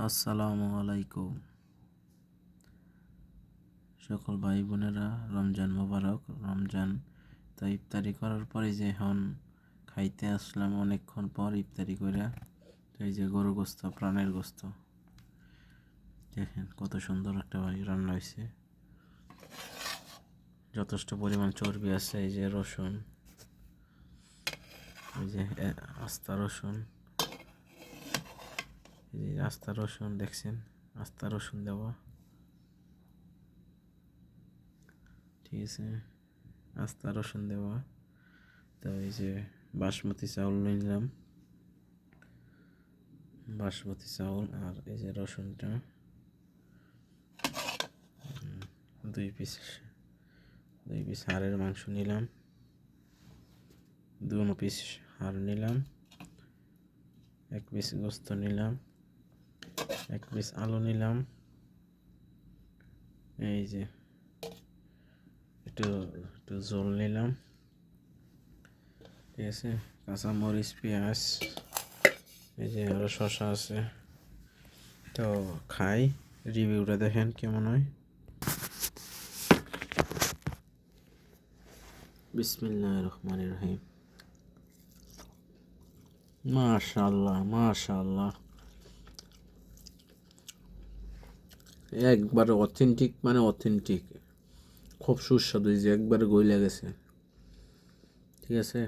আসসালামু আলাইকুম সকল ভাই বোনেরা, রমজান মোবারক। রমজান তো ইফতারি করার পরে যে এখন খাইতে আসলাম অনেকক্ষণ পর ইফতারি করে। তো এই যে গরু গোস্ত, প্রাণের গোস্ত দেখেন কত সুন্দর একটা রান্না হয়েছে, যথেষ্ট পরিমাণ চর্বি আছে। এই যে রসুন, এই যে আস্তা রসুন, এই যে আস্তা রসুন দেখছেন, আস্তা রসুন দেওয়া, ঠিক আছে, আস্তা রসুন দেওয়া। তো এই যে বাসমতি চাউল নিলাম, বাসমতি চাউল, আর এই যে রসুনটা, দুই পিস হাড়ের মাংস নিলাম, 2 পিস হাড় নিলাম, 1 পিস গোস্ত নিলাম, 1 পিস আলু নিলাম, এই যে একটু ঝোল নিলাম, ঠিক আছে, কাঁচা মরিচ, পেঁয়াজ, এই যে আরো শসা আছে। তো খাই, রিভিউটা দেখেন কেমন হয়। বিসমিল্লাহির রহমানির রহিম। মাশাআল্লাহ মাশাআল্লাহ, একবার অথেন্টিক, মানে অথেন্টিক, খুব সুস্বাদু, এই যে একবারে গইলা গেছে, ঠিক আছে।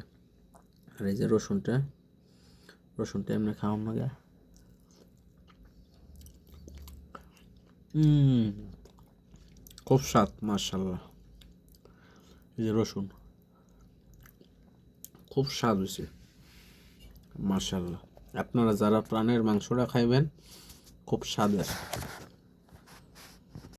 আর এই যে রসুনটা এমনি খাওয়ার লাগে। খুব স্বাদ, মাশাআল্লাহ। এই যে রসুন খুব স্বাদ হয়েছে, মাশাআল্লাহ। আপনারা যারা প্রাণের মাংসটা খাইবেন, খুব স্বাদের।